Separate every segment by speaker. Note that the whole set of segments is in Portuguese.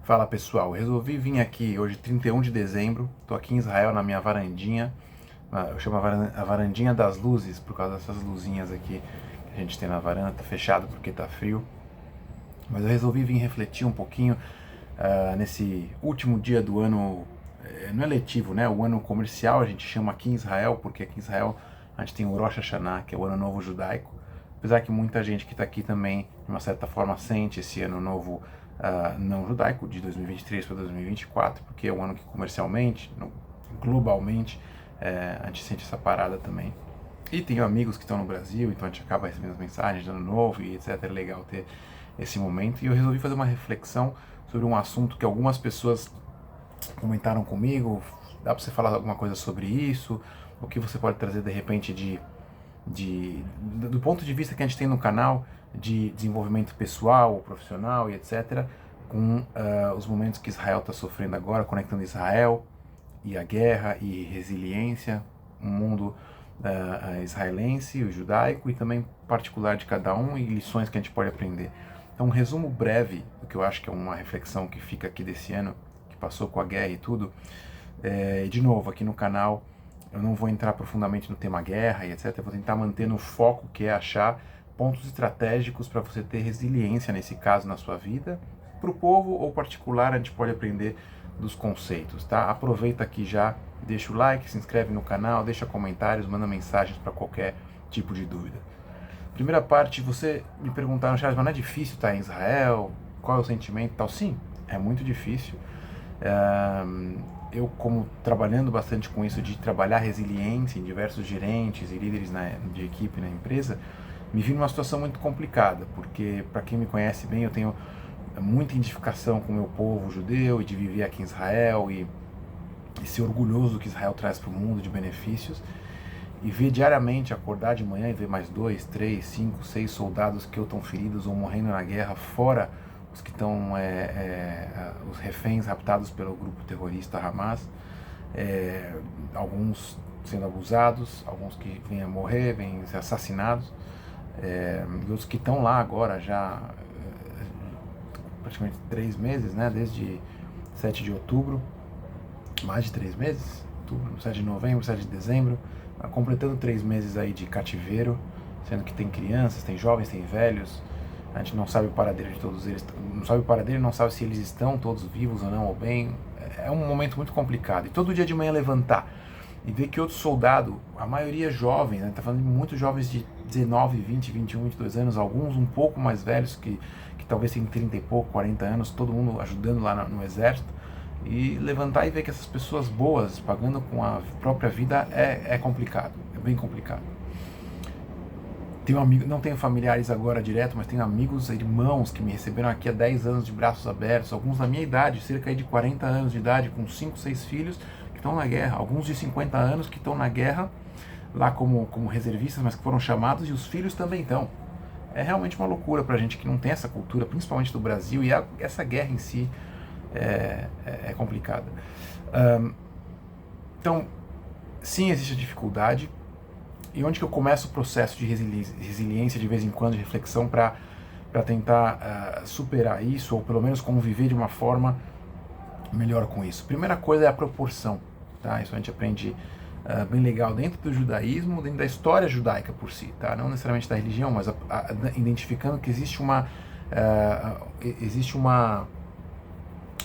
Speaker 1: Fala pessoal, resolvi vir aqui hoje 31 de dezembro, estou aqui em Israel na minha varandinha, eu chamo a varandinha das luzes por causa dessas luzinhas aqui que a gente tem na varanda, tá fechado porque tá frio, mas eu resolvi vir refletir um pouquinho nesse último dia do ano, não é letivo, né? O ano comercial a gente chama aqui em Israel, porque aqui em Israel a gente tem o Rosh Hashanah, que é o ano novo judaico, apesar que muita gente que está aqui também, de uma certa forma, sente esse ano novo não judaico, de 2023 para 2024, porque é um ano que comercialmente, globalmente, a gente sente essa parada também. E tenho amigos que estão no Brasil, então a gente acaba recebendo as mensagens de ano novo e etc. É legal ter esse momento. E eu resolvi fazer uma reflexão sobre um assunto que algumas pessoas comentaram comigo. Dá para você falar alguma coisa sobre isso? O que você pode trazer de repente do ponto de vista que a gente tem no canal de desenvolvimento pessoal, profissional e etc., com os momentos que Israel está sofrendo agora, conectando Israel e a guerra e resiliência, um mundo israelense, o judaico e também particular de cada um e lições que a gente pode aprender. Então, um resumo breve do que eu acho que é uma reflexão que fica aqui desse ano, que passou com a guerra e tudo. De novo, aqui no canal, eu não vou entrar profundamente no tema guerra e etc. Eu vou tentar manter no foco, que é achar pontos estratégicos para você ter resiliência, nesse caso, na sua vida. Para o povo ou particular, a gente pode aprender dos conceitos, tá? Aproveita aqui já, deixa o like, se inscreve no canal, deixa comentários, manda mensagens para qualquer tipo de dúvida. Primeira parte, você me perguntaram, Charles, mas não é difícil estar em Israel? Qual é o sentimento e tal? Sim, é muito difícil. Eu, como trabalhando bastante com isso, de trabalhar resiliência em diversos gerentes e líderes de equipe na empresa, me vi numa situação muito complicada, porque, para quem me conhece bem, eu tenho muita identificação com o meu povo judeu e de viver aqui em Israel e ser orgulhoso do que Israel traz para o mundo de benefícios, e ver diariamente, acordar de manhã e ver mais 2, 3, 5, 6 soldados que estão feridos ou morrendo na guerra, fora os que estão, os reféns raptados pelo grupo terrorista Hamas, alguns sendo abusados, alguns que vêm a morrer, vêm a ser assassinados, e os que estão lá agora já praticamente 3 meses, né, desde 7 de outubro, mais de 3 meses, outubro, 7 de novembro, 7 de dezembro, completando 3 meses aí de cativeiro, sendo que tem crianças, tem jovens, tem velhos. A gente não sabe o paradeiro de todos eles, não sabe o paradeiro, não sabe se eles estão todos vivos ou não, ou bem. É um momento muito complicado. E todo dia de manhã levantar e ver que outro soldado, a maioria jovens, né, tá falando de muitos jovens de 19, 20, 21, 22 anos, alguns um pouco mais velhos, que talvez tenham 30 e pouco, 40 anos, todo mundo ajudando lá no exército, e levantar e ver que essas pessoas boas, pagando com a própria vida, é complicado, é bem complicado. Tenho amigo, não tenho familiares agora direto, mas tenho amigos, irmãos que me receberam aqui há 10 anos de braços abertos, alguns da minha idade, cerca de 40 anos de idade, com 5, 6 filhos que estão na guerra, alguns de 50 anos que estão na guerra, lá como reservistas, mas que foram chamados, e os filhos também estão. É realmente uma loucura pra gente que não tem essa cultura, principalmente do Brasil, e essa guerra em si é complicada. Então, sim, existe a dificuldade. E onde que eu começo o processo de resiliência de vez em quando, de reflexão, para tentar superar isso, ou pelo menos conviver de uma forma melhor com isso? Primeira coisa é a proporção, tá? Isso a gente aprende bem legal dentro do judaísmo, dentro da história judaica por si, tá? Não necessariamente da religião, mas identificando que existe uma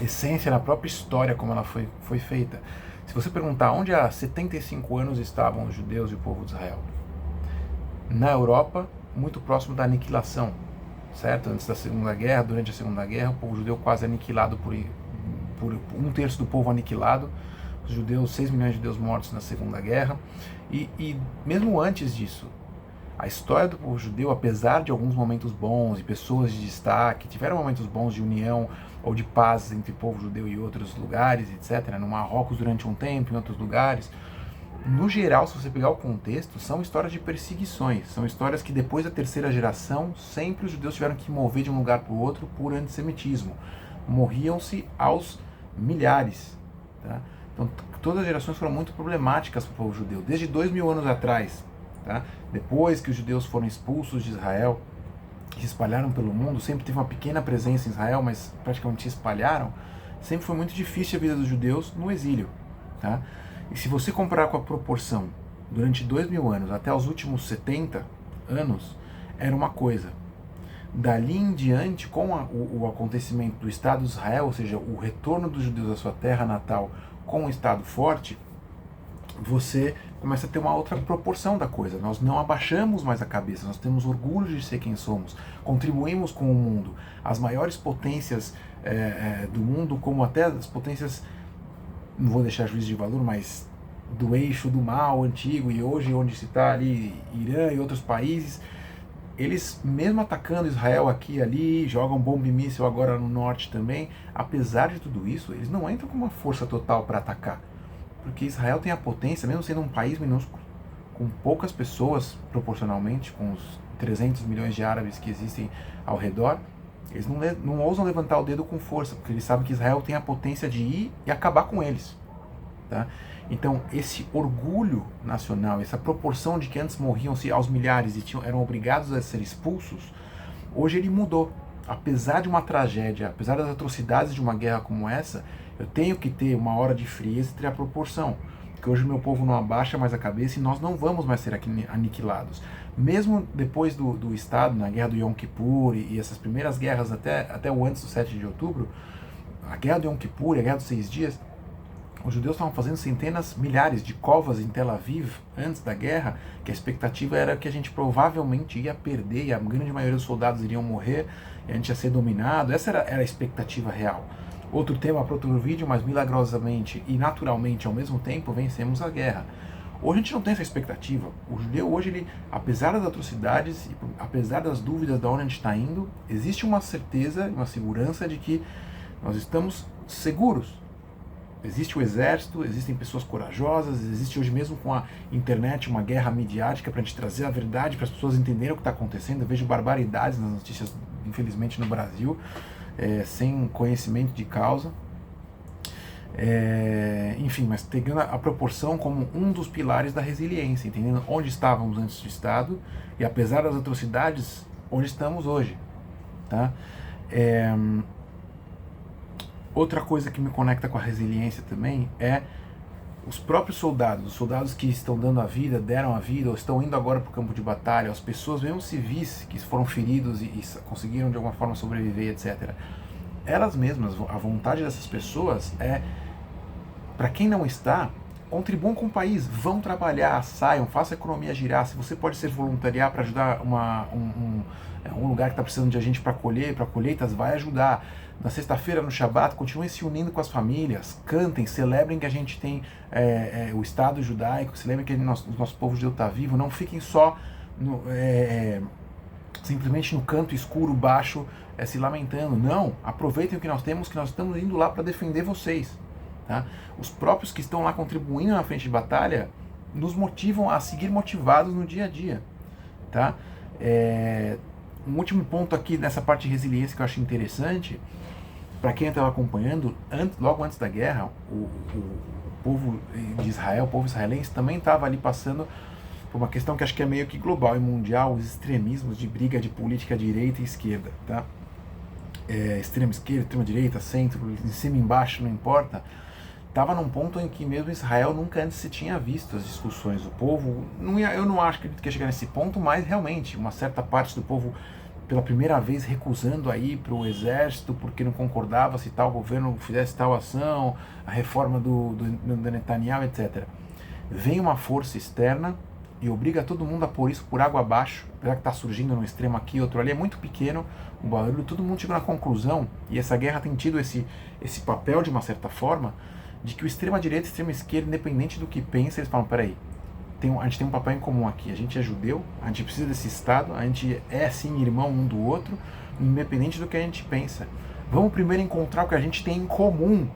Speaker 1: essência na própria história como ela foi feita. Se você perguntar onde há 75 anos estavam os judeus e o povo de Israel, na Europa, muito próximo da aniquilação, certo? Antes da Segunda Guerra, durante a Segunda Guerra, o povo judeu quase aniquilado por 1/3 do povo aniquilado, os judeus, 6 milhões de judeus mortos na Segunda Guerra, e mesmo antes disso, a história do povo judeu, apesar de alguns momentos bons e pessoas de destaque, tiveram momentos bons de união ou de paz entre o povo judeu e outros lugares, etc., no Marrocos durante um tempo, em outros lugares. No geral, se você pegar o contexto, são histórias de perseguições, são histórias que depois da terceira geração, sempre os judeus tiveram que mover de um lugar para o outro por antissemitismo. Morriam-se aos milhares. Tá? Então, todas as gerações foram muito problemáticas para o povo judeu, desde 2000 anos atrás. Tá? Depois que os judeus foram expulsos de Israel, que se espalharam pelo mundo, sempre teve uma pequena presença em Israel, mas praticamente se espalharam, sempre foi muito difícil a vida dos judeus no exílio. Tá? E se você comparar com a proporção durante 2000 anos até os últimos 70 anos, era uma coisa. Dali em diante, com o acontecimento do Estado de Israel, ou seja, o retorno dos judeus à sua terra natal com um Estado forte, você começa a ter uma outra proporção da coisa. Nós não abaixamos mais a cabeça, nós temos orgulho de ser quem somos, contribuímos com o mundo. As maiores potências do mundo, como até as potências, não vou deixar juízo de valor, mas do eixo do mal antigo, e hoje onde se está ali Irã e outros países, eles mesmo atacando Israel aqui e ali, jogam bomba e míssil agora no norte também, apesar de tudo isso, eles não entram com uma força total para atacar. Porque Israel tem a potência, mesmo sendo um país minúsculo, com poucas pessoas proporcionalmente, com os 300 milhões de árabes que existem ao redor, eles não ousam levantar o dedo com força, porque eles sabem que Israel tem a potência de ir e acabar com eles. Tá? Então, esse orgulho nacional, essa proporção de que antes morriam-se aos milhares e eram obrigados a ser expulsos, hoje ele mudou. Apesar de uma tragédia, apesar das atrocidades de uma guerra como essa, eu tenho que ter uma hora de frieza e ter a proporção. Porque hoje o meu povo não abaixa mais a cabeça e nós não vamos mais ser aniquilados. Mesmo depois do Estado, na guerra do Yom Kippur e essas primeiras guerras até o antes do 7 de outubro, a guerra do Yom Kippur e a guerra dos 6 dias, os judeus estavam fazendo centenas, milhares de covas em Tel Aviv antes da guerra, que a expectativa era que a gente provavelmente ia perder, e a grande maioria dos soldados iriam morrer, e a gente ia ser dominado. Essa era a expectativa real. Outro tema para outro vídeo, mas milagrosamente e naturalmente ao mesmo tempo vencemos a guerra. Hoje a gente não tem essa expectativa. O judeu hoje, ele, apesar das atrocidades, e apesar das dúvidas de onde a gente está indo, existe uma certeza, uma segurança de que nós estamos seguros. Existe o exército, existem pessoas corajosas, existe hoje mesmo com a internet uma guerra midiática para a gente trazer a verdade, para as pessoas entenderem o que está acontecendo. Eu vejo barbaridades nas notícias, infelizmente, no Brasil, sem conhecimento de causa. Enfim, mas pegando a proporção como um dos pilares da resiliência, entendendo onde estávamos antes do Estado e, apesar das atrocidades, onde estamos hoje. Tá? Outra coisa que me conecta com a resiliência também é os próprios soldados, os soldados que estão dando a vida, deram a vida, ou estão indo agora para o campo de batalha, as pessoas, mesmo civis, que foram feridos e conseguiram de alguma forma sobreviver, etc. Elas mesmas, a vontade dessas pessoas é, para quem não está, contribuam com o país, vão trabalhar, saiam, façam a economia girar. Se você pode ser voluntariar para ajudar um lugar que está precisando de gente para colher, para colheitas, vai ajudar. Na sexta-feira, no Shabat, continuem se unindo com as famílias, cantem, celebrem que a gente tem o Estado judaico, celebrem que o nosso povo judeu está vivo, não fiquem só simplesmente no canto escuro, baixo, se lamentando. Não, aproveitem o que nós temos, que nós estamos indo lá para defender vocês. Tá? Os próprios que estão lá contribuindo na frente de batalha nos motivam a seguir motivados no dia a dia. Tá? Um último ponto aqui nessa parte de resiliência que eu acho interessante, para quem estava acompanhando, logo antes da guerra, o povo de Israel, o povo israelense, também estava ali passando por uma questão que acho que é meio que global e mundial, os extremismos de briga de política direita e esquerda. Tá? Extrema esquerda, extrema direita, centro, em cima e embaixo, não importa. Estava num ponto em que mesmo Israel nunca antes se tinha visto as discussões. O povo, eu não acho que ia chegar nesse ponto, mas realmente uma certa parte do povo, pela primeira vez, recusando a ir para o exército porque não concordava se tal governo fizesse tal ação, a reforma do Netanyahu, etc. Vem uma força externa e obriga todo mundo a pôr isso por água abaixo, apesar que está surgindo num extremo aqui, outro ali, é muito pequeno o barulho, todo mundo chegou na conclusão, e essa guerra tem tido esse papel de uma certa forma, de que o extrema-direita e o extrema-esquerda, independente do que pensa, eles falam, peraí, a gente tem um papel em comum aqui, a gente é judeu, a gente precisa desse Estado, a gente é sim irmão um do outro, independente do que a gente pensa. Vamos primeiro encontrar o que a gente tem em comum,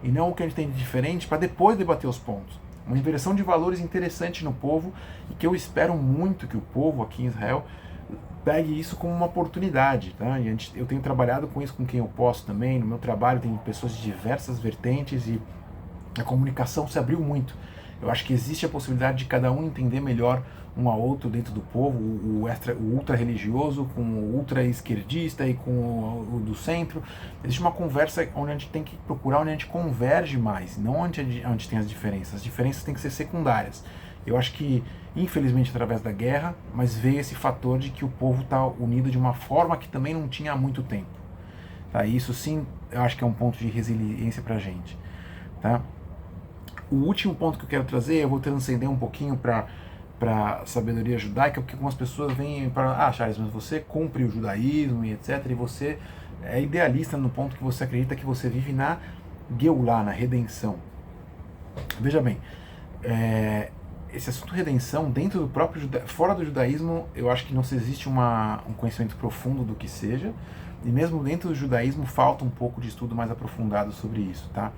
Speaker 1: e não o que a gente tem de diferente, para depois debater os pontos. Uma inversão de valores interessante no povo, e que eu espero muito que o povo aqui em Israel pegue isso como uma oportunidade. Tá? E eu tenho trabalhado com isso com quem eu posso também, no meu trabalho tem pessoas de diversas vertentes, e a comunicação se abriu muito. Eu acho que existe a possibilidade de cada um entender melhor um ao outro dentro do povo, o ultra religioso com o ultra esquerdista e com o do centro. Existe uma conversa onde a gente tem que procurar onde a gente converge mais, não onde tem as diferenças. As diferenças têm que ser secundárias. Eu acho que, infelizmente, através da guerra, mas veio esse fator de que o povo está unido de uma forma que também não tinha há muito tempo. Tá? Isso sim, eu acho que é um ponto de resiliência para a gente. Tá? O último ponto que eu quero trazer, eu vou transcender um pouquinho para sabedoria judaica, porque algumas pessoas vêm para, Charles, mas você cumpre o judaísmo e etc, e você é idealista no ponto que você acredita que você vive na Geulah, na redenção. Veja bem, esse assunto redenção, dentro do próprio fora do judaísmo, eu acho que não se existe um conhecimento profundo do que seja, e mesmo dentro do judaísmo falta um pouco de estudo mais aprofundado sobre isso, tá?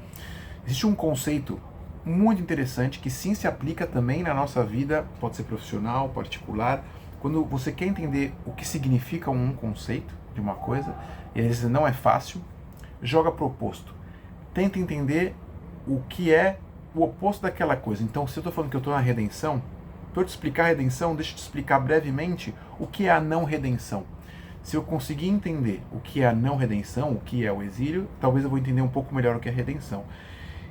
Speaker 1: Existe um conceito muito interessante que sim se aplica também na nossa vida, pode ser profissional, particular, quando você quer entender o que significa um conceito de uma coisa, e às vezes não é fácil, joga pro oposto. Tenta entender o que é o oposto daquela coisa. Então, se eu estou falando que eu estou na redenção, para eu te explicar a redenção, deixa eu te explicar brevemente o que é a não redenção. Se eu conseguir entender o que é a não redenção, o que é o exílio, talvez eu vou entender um pouco melhor o que é a redenção.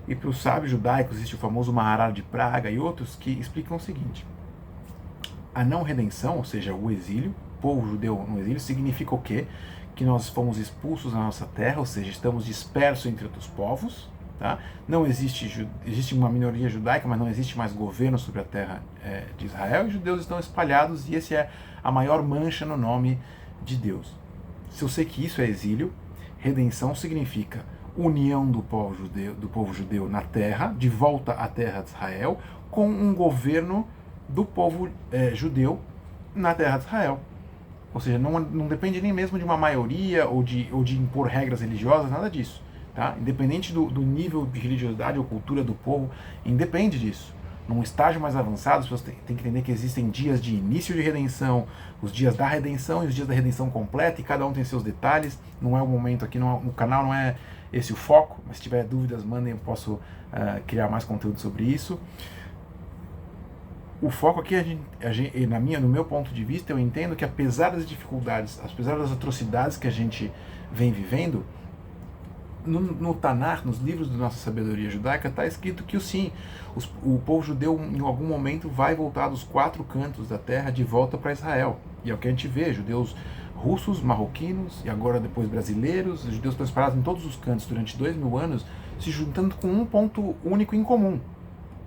Speaker 1: E para os sábios judaicos existe o famoso Maharal de Praga e outros que explicam o seguinte: a não redenção, ou seja, o exílio, o povo judeu no exílio, significa o quê? Que nós fomos expulsos da nossa terra, ou seja, estamos dispersos entre outros povos. Tá? Não existe uma minoria judaica, mas não existe mais governo sobre a terra de Israel, e os judeus estão espalhados, e esse é a maior mancha no nome de Deus. Se eu sei que isso é exílio, redenção significa união do povo judeu na terra, de volta à terra de Israel, com um governo do povo judeu na terra de Israel. Ou seja, não depende nem mesmo de uma maioria ou de impor regras religiosas, nada disso. Tá? Independente do nível de religiosidade ou cultura do povo, independe disso. Num estágio mais avançado, as pessoas têm que entender que existem dias de início de redenção, os dias da redenção e os dias da redenção completa, e cada um tem seus detalhes. Não é o momento aqui no canal, não é esse o foco, mas se tiver dúvidas, mandem, eu posso criar mais conteúdo sobre isso. O foco aqui, no meu ponto de vista, eu entendo que apesar das dificuldades, apesar das atrocidades que a gente vem vivendo, no Tanar, nos livros da nossa sabedoria judaica, está escrito que o povo judeu em algum momento vai voltar dos 4 cantos da terra de volta para Israel. E é o que a gente vê, judeus russos, marroquinos e agora depois brasileiros, judeus espalhados em todos os cantos durante 2000 anos, se juntando com um ponto único em comum,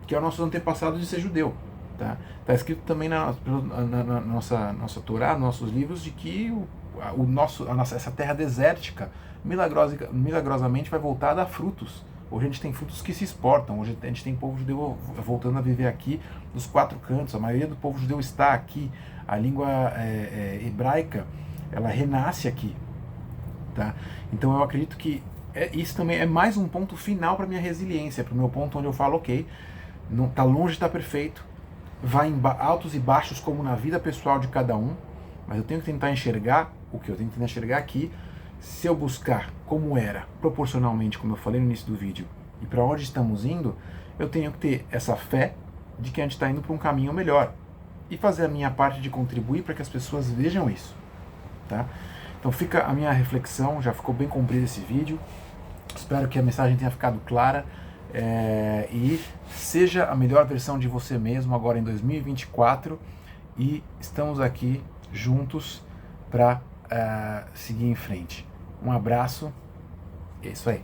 Speaker 1: que é o nosso antepassado de ser judeu. Tá escrito também na nossa Torá, nos nossos livros, de que essa terra desértica milagrosamente vai voltar a dar frutos. Hoje a gente tem frutos que se exportam, hoje a gente tem povo judeu voltando a viver aqui nos 4 cantos, a maioria do povo judeu está aqui, a língua hebraica, ela renasce aqui. Tá? Então eu acredito que isso também é mais um ponto final para minha resiliência, para o meu ponto onde eu falo, ok, não está longe de estar perfeito, vai em altos e baixos como na vida pessoal de cada um, mas eu tenho que tentar enxergar o que eu tenho que tentar enxergar aqui. Se eu buscar como era, proporcionalmente, como eu falei no início do vídeo, e para onde estamos indo, eu tenho que ter essa fé de que a gente está indo para um caminho melhor e fazer a minha parte de contribuir para que as pessoas vejam isso. Tá? Então fica a minha reflexão, já ficou bem comprido esse vídeo, espero que a mensagem tenha ficado clara e seja a melhor versão de você mesmo agora em 2024, e estamos aqui juntos para seguir em frente. Um abraço, é isso aí.